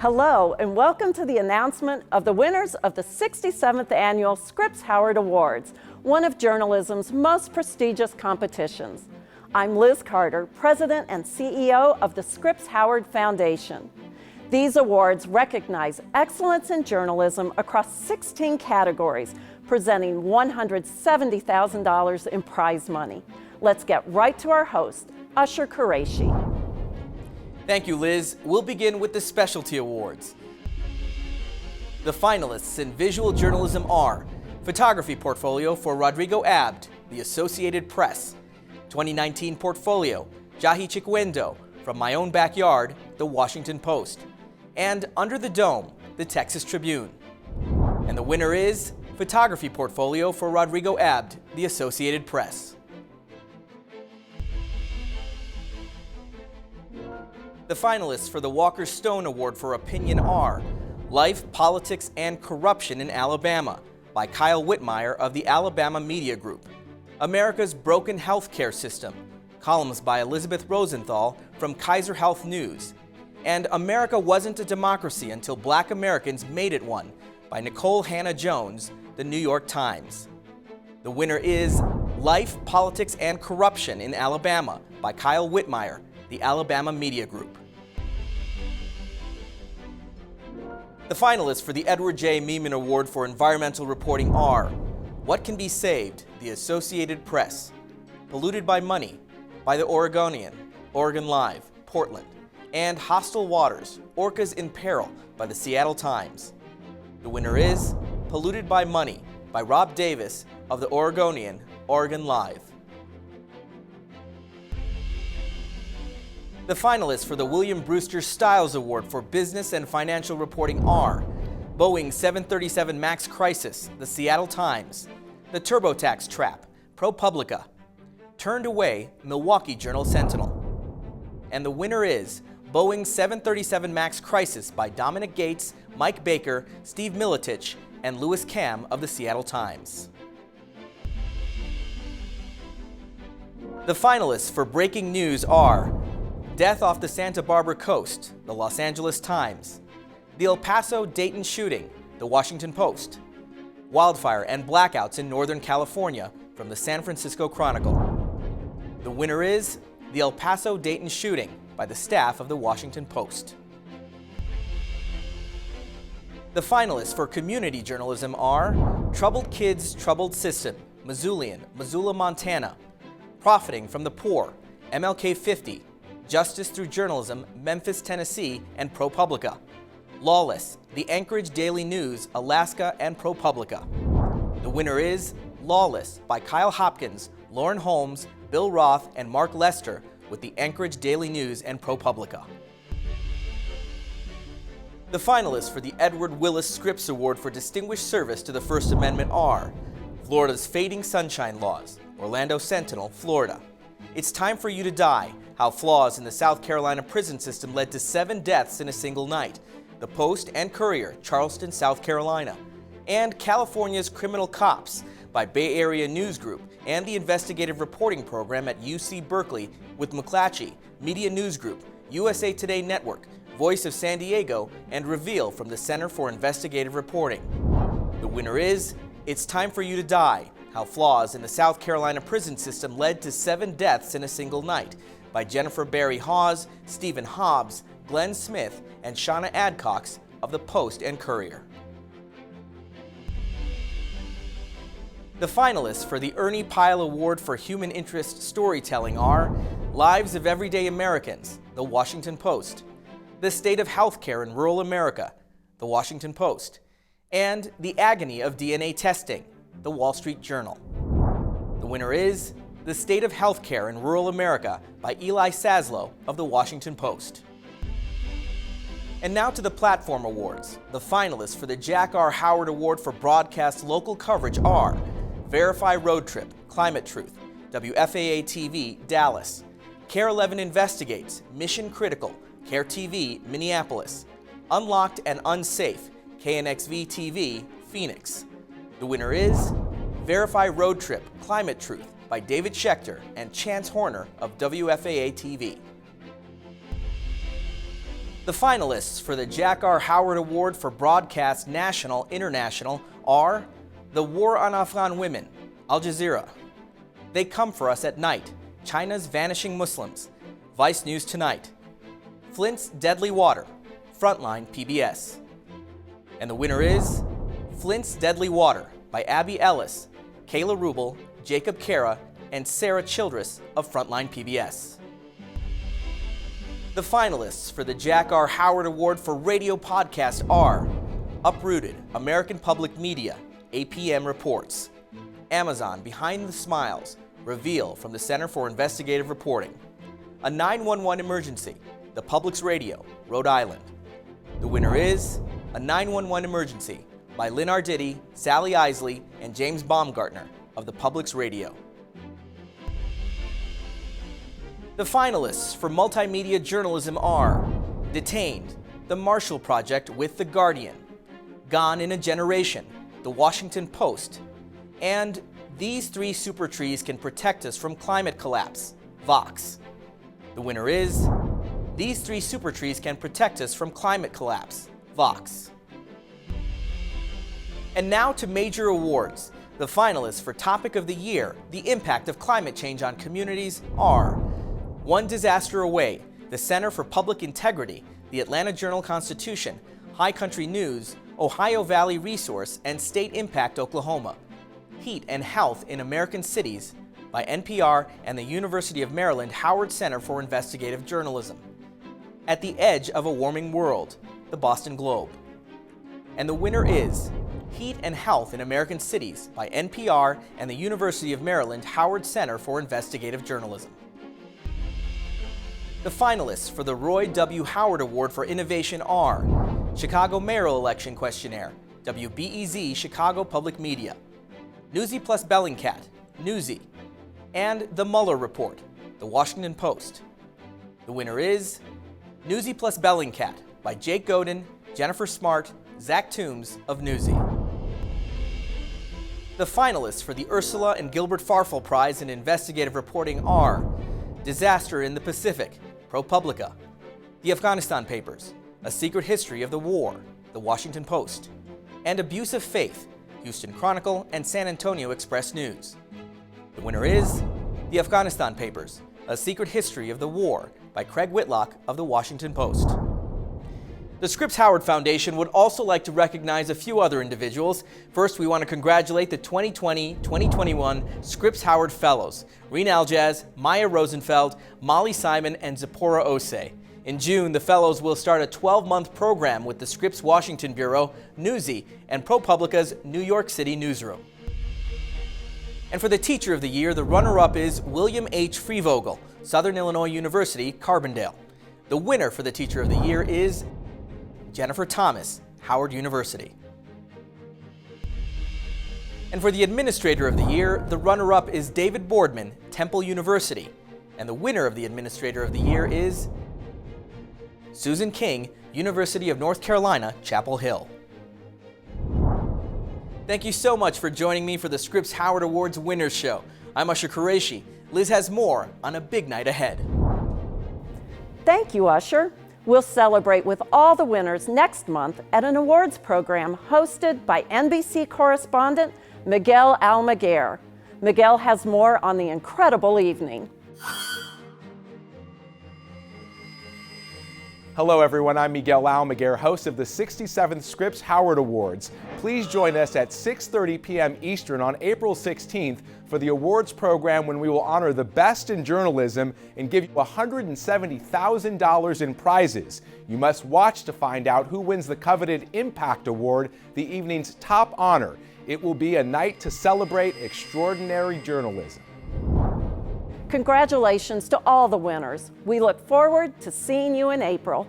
Hello, and welcome to the announcement of the winners of the 67th Annual Scripps Howard Awards, one of journalism's most prestigious competitions. I'm Liz Carter, President and CEO of the Scripps Howard Foundation. These awards recognize excellence in journalism across 16 categories, presenting $170,000 in prize money. Let's get right to our host, Usher Qureshi. Thank you, Liz. We'll begin with the Specialty Awards. The finalists in visual journalism are Photography Portfolio for Rodrigo Abd, The Associated Press. 2019 Portfolio, Jahi Chikwendo, From My Own Backyard, The Washington Post. And Under the Dome, The Texas Tribune. And the winner is Photography Portfolio for Rodrigo Abd, The Associated Press. The finalists for the Walker Stone Award for Opinion are Life, Politics, and Corruption in Alabama by Kyle Whitmire of the Alabama Media Group. America's Broken Healthcare System, columns by Elizabeth Rosenthal from Kaiser Health News. And America Wasn't a Democracy Until Black Americans Made It One by Nicole Hannah-Jones, The New York Times. The winner is Life, Politics, and Corruption in Alabama by Kyle Whitmire, the Alabama Media Group. The finalists for the Edward J. Meeman Award for Environmental Reporting are What Can Be Saved? The Associated Press, Polluted by Money by The Oregonian, Oregon Live, Portland, and Hostile Waters, Orcas in Peril by The Seattle Times. The winner is Polluted by Money by Rob Davis of The Oregonian, Oregon Live. The finalists for the William Brewster Stiles Award for Business and Financial Reporting are Boeing 737 MAX Crisis, The Seattle Times, The TurboTax Trap, ProPublica, Turned Away, Milwaukee Journal Sentinel. And the winner is Boeing 737 MAX Crisis by Dominic Gates, Mike Baker, Steve Militich, and Louis Kam of The Seattle Times. The finalists for Breaking News are Death Off the Santa Barbara Coast, The Los Angeles Times, The El Paso Dayton Shooting, The Washington Post, Wildfire and Blackouts in Northern California from the San Francisco Chronicle. The winner is The El Paso Dayton Shooting by the staff of The Washington Post. The finalists for community journalism are Troubled Kids, Troubled System, Missoulian, Missoula, Montana, Profiting from the Poor, MLK 50, Justice Through Journalism, Memphis, Tennessee, and ProPublica. Lawless, The Anchorage Daily News, Alaska, and ProPublica. The winner is Lawless by Kyle Hopkins, Lauren Holmes, Bill Roth, and Mark Lester with the Anchorage Daily News and ProPublica. The finalists for the Edward Willis Scripps Award for Distinguished Service to the First Amendment are Florida's Fading Sunshine Laws, Orlando Sentinel, Florida. It's Time for You to Die, How Flaws in the South Carolina Prison System Led to 7 Deaths in a Single Night, The Post and Courier, Charleston, South Carolina. And California's Criminal Cops by Bay Area News Group and the Investigative Reporting Program at UC Berkeley with McClatchy, Media News Group, USA Today Network, Voice of San Diego, and Reveal from the Center for Investigative Reporting. The winner is It's Time for You to Die, How Flaws in the South Carolina Prison System Led to 7 Deaths in a Single Night by Jennifer Barry Hawes, Stephen Hobbs, Glenn Smith, and Shauna Adcox of the Post and Courier. The finalists for the Ernie Pyle Award for Human Interest Storytelling are Lives of Everyday Americans, The Washington Post, The State of Healthcare in Rural America, The Washington Post, and The Agony of DNA Testing, The Wall Street Journal. The winner is The State of Healthcare in Rural America by Eli Saslow of The Washington Post. And now to the Platform Awards. The finalists for the Jack R. Howard Award for Broadcast Local Coverage are Verify Road Trip, Climate Truth, WFAA-TV, Dallas, Care 11 Investigates, Mission Critical, Care TV, Minneapolis, Unlocked and Unsafe, KNXV-TV, Phoenix. The winner is Verify Road Trip, Climate Truth by David Schechter and Chance Horner of WFAA-TV. The finalists for the Jack R. Howard Award for Broadcast National International are The War on Afghan Women, Al Jazeera. They Come for Us at Night, China's Vanishing Muslims, Vice News Tonight. Flint's Deadly Water, Frontline PBS. And the winner is Flint's Deadly Water by Abby Ellis, Kayla Rubel, Jacob Kara, and Sarah Childress of Frontline PBS. The finalists for the Jack R. Howard Award for Radio Podcast are Uprooted, American Public Media, APM Reports. Amazon, Behind the Smiles, Reveal from the Center for Investigative Reporting. A 911 Emergency, The Public's Radio, Rhode Island. The winner is A 911 Emergency by Lynn Arditi, Sally Isley, and James Baumgartner of The Public's Radio. The finalists for multimedia journalism are Detained, The Marshall Project with The Guardian, Gone in a Generation, The Washington Post, and These Three Super Trees Can Protect Us from Climate Collapse, Vox. The winner is These Three Super Trees Can Protect Us from Climate Collapse, Vox. And now to major awards. The finalists for Topic of the Year, The Impact of Climate Change on Communities are One Disaster Away, the Center for Public Integrity, the Atlanta Journal-Constitution, High Country News, Ohio Valley Resource, and State Impact Oklahoma. Heat and Health in American Cities by NPR and the University of Maryland Howard Center for Investigative Journalism. At the Edge of a Warming World, the Boston Globe. And the winner is Heat and Health in American Cities by NPR and the University of Maryland Howard Center for Investigative Journalism. The finalists for the Roy W. Howard Award for Innovation are Chicago Mayoral Election Questionnaire, WBEZ Chicago Public Media, Newsy plus Bellingcat, Newsy, and The Mueller Report, The Washington Post. The winner is Newsy plus Bellingcat by Jake Godin, Jennifer Smart, Zach Toombs of Newsy. The finalists for the Ursula and Gilbert Farfel Prize in Investigative Reporting are Disaster in the Pacific, ProPublica, The Afghanistan Papers, A Secret History of the War, The Washington Post, and Abuse of Faith, Houston Chronicle and San Antonio Express News. The winner is The Afghanistan Papers, A Secret History of the War by Craig Whitlock of The Washington Post. The Scripps Howard Foundation would also like to recognize a few other individuals. First, we want to congratulate the 2020-2021 Scripps Howard Fellows, Reen Aljaz, Maya Rosenfeld, Molly Simon, and Zipporah Osei. In June, the Fellows will start a 12-month program with the Scripps Washington Bureau, Newsy, and ProPublica's New York City newsroom. And for the Teacher of the Year, the runner-up is William H. Freevogel, Southern Illinois University, Carbondale. The winner for the Teacher of the Year is Jennifer Thomas, Howard University. And for the Administrator of the Year, the runner-up is David Boardman, Temple University. And the winner of the Administrator of the Year is Susan King, University of North Carolina, Chapel Hill. Thank you so much for joining me for the Scripps Howard Awards Winners Show. I'm Usher Qureshi. Liz has more on a big night ahead. Thank you, Usher. We'll celebrate with all the winners next month at an awards program hosted by NBC correspondent Miguel Almaguer. Miguel has more on the incredible evening. Hello everyone, I'm Miguel Almaguer, host of the 67th Scripps Howard Awards. Please join us at 6:30 p.m. Eastern on April 16th for the awards program when we will honor the best in journalism and give you $170,000 in prizes. You must watch to find out who wins the coveted Impact Award, the evening's top honor. It will be a night to celebrate extraordinary journalism. Congratulations to all the winners. We look forward to seeing you in April.